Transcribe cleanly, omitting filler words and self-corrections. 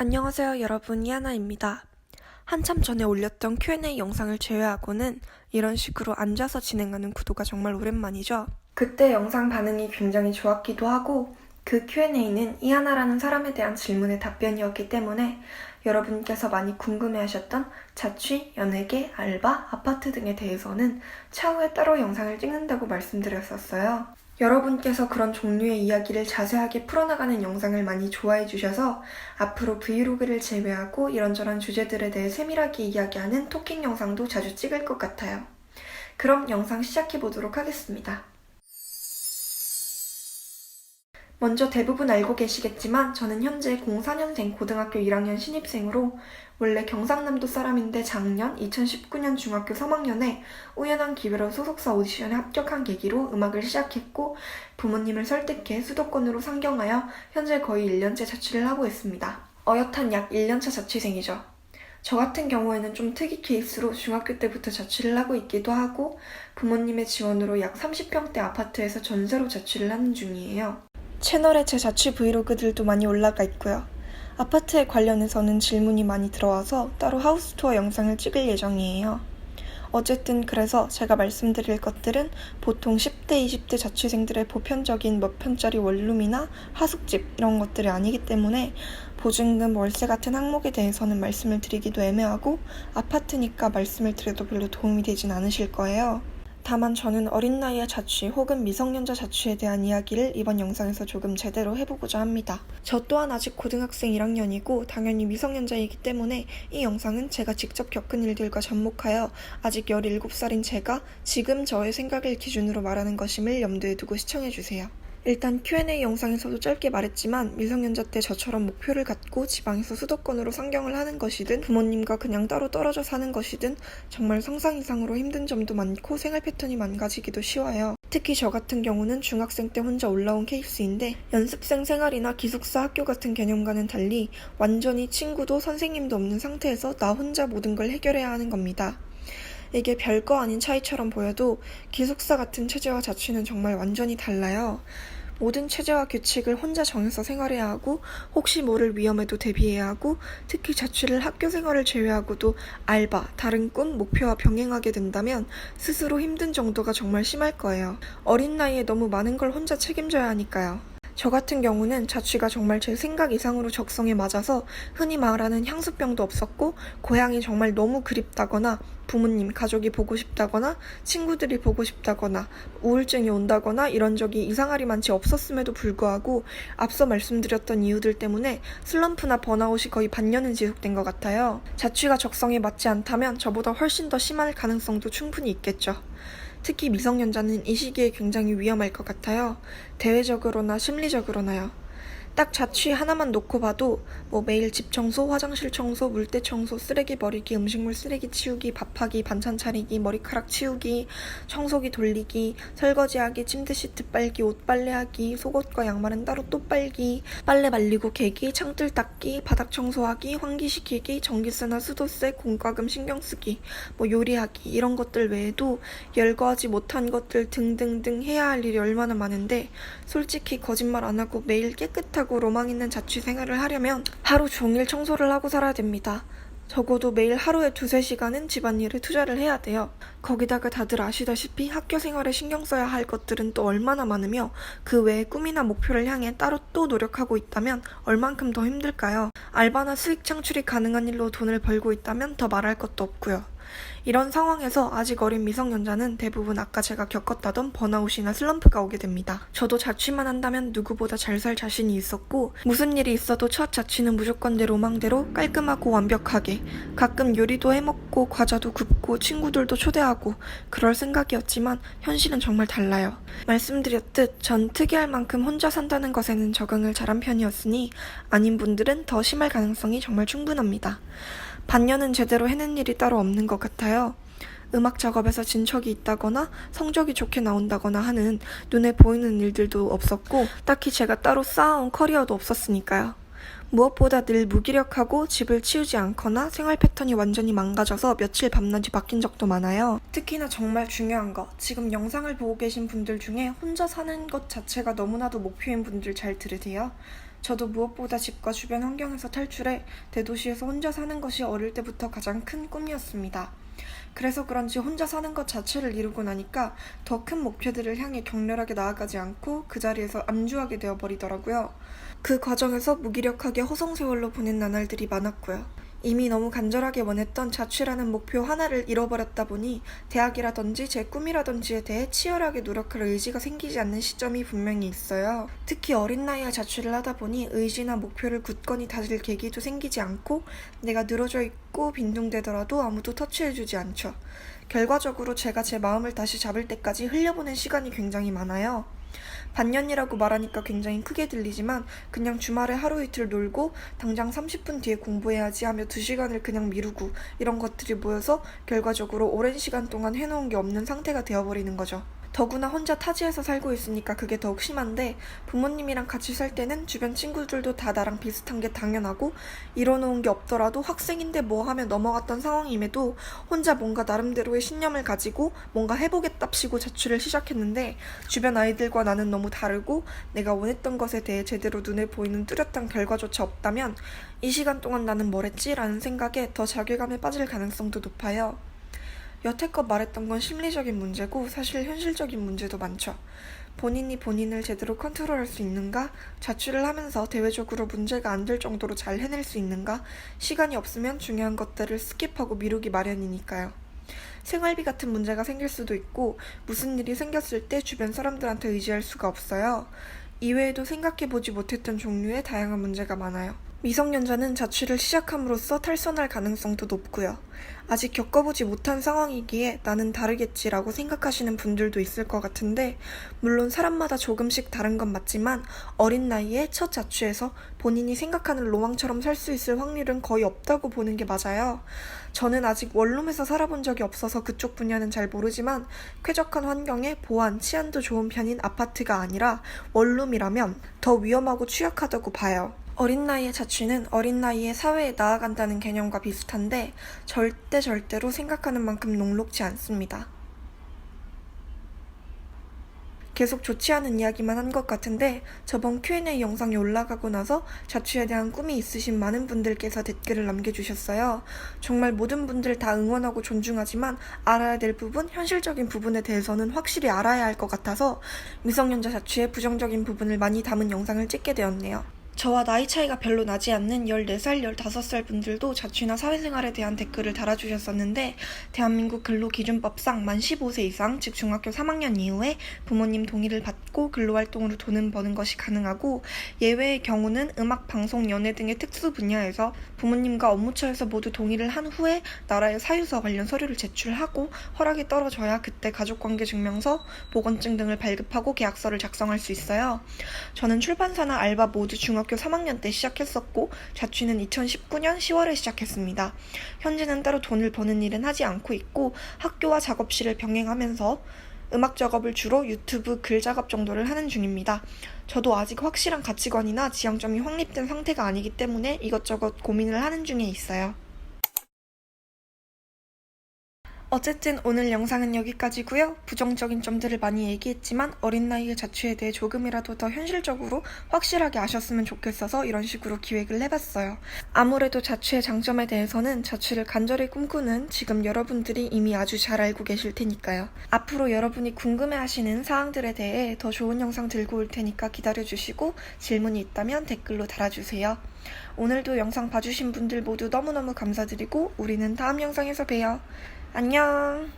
안녕하세요 여러분, 이하나입니다. 한참 전에 올렸던 Q&A 영상을 제외하고는 이런 식으로 앉아서 진행하는 구도가 정말 오랜만이죠. 그때 영상 반응이 굉장히 좋았기도 하고 그 Q&A는 이하나라는 사람에 대한 질문의 답변이었기 때문에 여러분께서 많이 궁금해하셨던 자취, 연예계, 알바, 아파트 등에 대해서는 차후에 따로 영상을 찍는다고 말씀드렸었어요. 여러분께서 그런 종류의 이야기를 자세하게 풀어나가는 영상을 많이 좋아해 주셔서 앞으로 브이로그를 제외하고 이런저런 주제들에 대해 세밀하게 이야기하는 토킹 영상도 자주 찍을 것 같아요. 그럼 영상 시작해 보도록 하겠습니다. 먼저 대부분 알고 계시겠지만 저는 현재 04년생 고등학교 1학년 신입생으로 원래 경상남도 사람인데 작년 2019년 중학교 3학년에 우연한 기회로 소속사 오디션에 합격한 계기로 음악을 시작했고 부모님을 설득해 수도권으로 상경하여 현재 거의 1년째 자취를 하고 있습니다. 어엿한 약 1년차 자취생이죠. 저 같은 경우에는 좀 특이 케이스로 중학교 때부터 자취를 하고 있기도 하고 부모님의 지원으로 약 30평대 아파트에서 전세로 자취를 하는 중이에요. 채널에 제 자취 브이로그들도 많이 올라가 있고요. 아파트에 관련해서는 질문이 많이 들어와서 따로 하우스 투어 영상을 찍을 예정이에요. 어쨌든 그래서 제가 말씀드릴 것들은 보통 10대, 20대 자취생들의 보편적인 몇 편짜리 원룸이나 하숙집 이런 것들이 아니기 때문에 보증금, 월세 같은 항목에 대해서는 말씀을 드리기도 애매하고 아파트니까 말씀을 드려도 별로 도움이 되진 않으실 거예요. 다만 저는 어린 나이에 자취 혹은 미성년자 자취에 대한 이야기를 이번 영상에서 조금 제대로 해보고자 합니다. 저 또한 아직 고등학생 1학년이고 당연히 미성년자이기 때문에 이 영상은 제가 직접 겪은 일들과 접목하여 아직 17살인 제가 지금 저의 생각을 기준으로 말하는 것임을 염두에 두고 시청해주세요. 일단 Q&A 영상에서도 짧게 말했지만 미성년자 때 저처럼 목표를 갖고 지방에서 수도권으로 상경을 하는 것이든 부모님과 그냥 따로 떨어져 사는 것이든 정말 상상 이상으로 힘든 점도 많고 생활 패턴이 망가지기도 쉬워요. 특히 저 같은 경우는 중학생 때 혼자 올라온 케이스인데 연습생 생활이나 기숙사 학교 같은 개념과는 달리 완전히 친구도 선생님도 없는 상태에서 나 혼자 모든 걸 해결해야 하는 겁니다. 이게 별거 아닌 차이처럼 보여도 기숙사 같은 체제와 자취는 정말 완전히 달라요. 모든 체제와 규칙을 혼자 정해서 생활해야 하고 혹시 모를 위험에도 대비해야 하고 특히 자취를 학교 생활을 제외하고도 알바, 다른 꿈, 목표와 병행하게 된다면 스스로 힘든 정도가 정말 심할 거예요. 어린 나이에 너무 많은 걸 혼자 책임져야 하니까요. 저 같은 경우는 자취가 정말 제 생각 이상으로 적성에 맞아서 흔히 말하는 향수병도 없었고 고향이 정말 너무 그립다거나 부모님, 가족이 보고 싶다거나 친구들이 보고 싶다거나 우울증이 온다거나 이런 적이 이상하리 많지 없었음에도 불구하고 앞서 말씀드렸던 이유들 때문에 슬럼프나 번아웃이 거의 반년은 지속된 것 같아요. 자취가 적성에 맞지 않다면 저보다 훨씬 더 심할 가능성도 충분히 있겠죠. 특히 미성년자는 이 시기에 굉장히 위험할 것 같아요. 대외적으로나 심리적으로나요. 딱 자취 하나만 놓고 봐도 매일 집 청소, 화장실 청소, 물때 청소, 쓰레기 버리기, 음식물 쓰레기 치우기, 밥하기, 반찬 차리기, 머리카락 치우기, 청소기 돌리기, 설거지하기, 침대 시트 빨기, 옷 빨래하기, 속옷과 양말은 따로 또 빨기, 빨래 말리고 개기, 창틀 닦기, 바닥 청소하기, 환기시키기, 전기세나 수도세, 공과금 신경 쓰기, 요리하기 이런 것들 외에도 열거하지 못한 것들 등등등 해야 할 일이 얼마나 많은데 솔직히 거짓말 안 하고 매일 깨끗하고 로망 있는 자취 생활을 하려면 하루 종일 청소를 하고 살아야 됩니다. 적어도 매일 하루에 2-3시간은 집안일에 투자를 해야 돼요. 거기다가 다들 아시다시피 학교 생활에 신경 써야 할 것들은 또 얼마나 많으며 그 외에 꿈이나 목표를 향해 따로 또 노력하고 있다면 얼만큼 더 힘들까요? 알바나 수익 창출이 가능한 일로 돈을 벌고 있다면 더 말할 것도 없고요. 이런 상황에서 아직 어린 미성년자는 대부분 아까 제가 겪었다던 번아웃이나 슬럼프가 오게 됩니다. 저도 자취만 한다면 누구보다 잘 살 자신이 있었고 무슨 일이 있어도 첫 자취는 무조건 내 로망대로 깔끔하고 완벽하게 가끔 요리도 해먹고 과자도 굽고 친구들도 초대하고 그럴 생각이었지만 현실은 정말 달라요. 말씀드렸듯 전 특이할 만큼 혼자 산다는 것에는 적응을 잘한 편이었으니 아닌 분들은 더 심할 가능성이 정말 충분합니다. 반년은 제대로 해낸 일이 따로 없는 것 같아요. 음악 작업에서 진척이 있다거나 성적이 좋게 나온다거나 하는 눈에 보이는 일들도 없었고 딱히 제가 따로 쌓아온 커리어도 없었으니까요. 무엇보다 늘 무기력하고 집을 치우지 않거나 생활 패턴이 완전히 망가져서 며칠 밤낮이 바뀐 적도 많아요. 특히나 정말 중요한 거, 지금 영상을 보고 계신 분들 중에 혼자 사는 것 자체가 너무나도 목표인 분들 잘 들으세요. 저도 무엇보다 집과 주변 환경에서 탈출해 대도시에서 혼자 사는 것이 어릴 때부터 가장 큰 꿈이었습니다. 그래서 그런지 혼자 사는 것 자체를 이루고 나니까 더 큰 목표들을 향해 격렬하게 나아가지 않고 그 자리에서 안주하게 되어버리더라고요. 그 과정에서 무기력하게 허송세월로 보낸 나날들이 많았고요. 이미 너무 간절하게 원했던 자취라는 목표 하나를 잃어버렸다 보니 대학이라든지 제 꿈이라든지에 대해 치열하게 노력할 의지가 생기지 않는 시점이 분명히 있어요. 특히 어린 나이에 자취를 하다 보니 의지나 목표를 굳건히 다질 계기도 생기지 않고 내가 늘어져 있고 빈둥대더라도 아무도 터치해주지 않죠. 결과적으로 제가 제 마음을 다시 잡을 때까지 흘려보낸 시간이 굉장히 많아요. 반년이라고 말하니까 굉장히 크게 들리지만 그냥 주말에 하루 이틀 놀고 당장 30분 뒤에 공부해야지 하며 2시간을 그냥 미루고 이런 것들이 모여서 결과적으로 오랜 시간 동안 해놓은 게 없는 상태가 되어버리는 거죠. 더구나 혼자 타지에서 살고 있으니까 그게 더욱 심한데 부모님이랑 같이 살 때는 주변 친구들도 다 나랑 비슷한 게 당연하고 이뤄놓은 게 없더라도 학생인데 뭐 하며 넘어갔던 상황임에도 혼자 뭔가 나름대로의 신념을 가지고 뭔가 해보겠답시고 자취를 시작했는데 주변 아이들과 나는 너무 다르고 내가 원했던 것에 대해 제대로 눈에 보이는 뚜렷한 결과조차 없다면 이 시간 동안 나는 뭘 했지? 라는 생각에 더 자괴감에 빠질 가능성도 높아요. 여태껏 말했던 건 심리적인 문제고 사실 현실적인 문제도 많죠. 본인이 본인을 제대로 컨트롤할 수 있는가? 자취를 하면서 대외적으로 문제가 안 될 정도로 잘 해낼 수 있는가? 시간이 없으면 중요한 것들을 스킵하고 미루기 마련이니까요. 생활비 같은 문제가 생길 수도 있고 무슨 일이 생겼을 때 주변 사람들한테 의지할 수가 없어요. 이외에도 생각해보지 못했던 종류의 다양한 문제가 많아요. 미성년자는 자취를 시작함으로써 탈선할 가능성도 높고요. 아직 겪어보지 못한 상황이기에 나는 다르겠지라고 생각하시는 분들도 있을 것 같은데 물론 사람마다 조금씩 다른 건 맞지만 어린 나이에 첫 자취에서 본인이 생각하는 로망처럼 살 수 있을 확률은 거의 없다고 보는 게 맞아요. 저는 아직 원룸에서 살아본 적이 없어서 그쪽 분야는 잘 모르지만 쾌적한 환경에 보안, 치안도 좋은 편인 아파트가 아니라 원룸이라면 더 위험하고 취약하다고 봐요. 어린 나이의 자취는 어린 나이에 사회에 나아간다는 개념과 비슷한데 절대로 생각하는 만큼 녹록지 않습니다. 계속 좋지 않은 이야기만 한 것 같은데 저번 Q&A 영상이 올라가고 나서 자취에 대한 꿈이 있으신 많은 분들께서 댓글을 남겨주셨어요. 정말 모든 분들 다 응원하고 존중하지만 알아야 될 부분, 현실적인 부분에 대해서는 확실히 알아야 할 것 같아서 미성년자 자취의 부정적인 부분을 많이 담은 영상을 찍게 되었네요. 저와 나이 차이가 별로 나지 않는 14살, 15살 분들도 자취나 사회생활에 대한 댓글을 달아주셨었는데 대한민국 근로기준법상 만 15세 이상, 즉 중학교 3학년 이후에 부모님 동의를 받고 근로활동으로 돈을 버는 것이 가능하고 예외의 경우는 음악, 방송, 연예 등의 특수 분야에서 부모님과 업무처에서 모두 동의를 한 후에 나라의 사유서 관련 서류를 제출하고 허락이 떨어져야 그때 가족관계증명서, 보건증 등을 발급하고 계약서를 작성할 수 있어요. 저는 출판사나 알바 모두 중학교 3학년 때 시작했었고 자취는 2019년 10월에 시작했습니다. 현재는 따로 돈을 버는 일은 하지 않고 있고 학교와 작업실을 병행하면서 음악 작업을 주로 유튜브 글 작업 정도를 하는 중입니다. 저도 아직 확실한 가치관이나 지향점이 확립된 상태가 아니기 때문에 이것저것 고민을 하는 중에 있어요. 어쨌든 오늘 영상은 여기까지고요. 부정적인 점들을 많이 얘기했지만 어린 나이의 자취에 대해 조금이라도 더 현실적으로 확실하게 아셨으면 좋겠어서 이런 식으로 기획을 해봤어요. 아무래도 자취의 장점에 대해서는 자취를 간절히 꿈꾸는 지금 여러분들이 이미 아주 잘 알고 계실 테니까요. 앞으로 여러분이 궁금해하시는 사항들에 대해 더 좋은 영상 들고 올 테니까 기다려주시고 질문이 있다면 댓글로 달아주세요. 오늘도 영상 봐주신 분들 모두 너무너무 감사드리고 우리는 다음 영상에서 봬요. 안녕.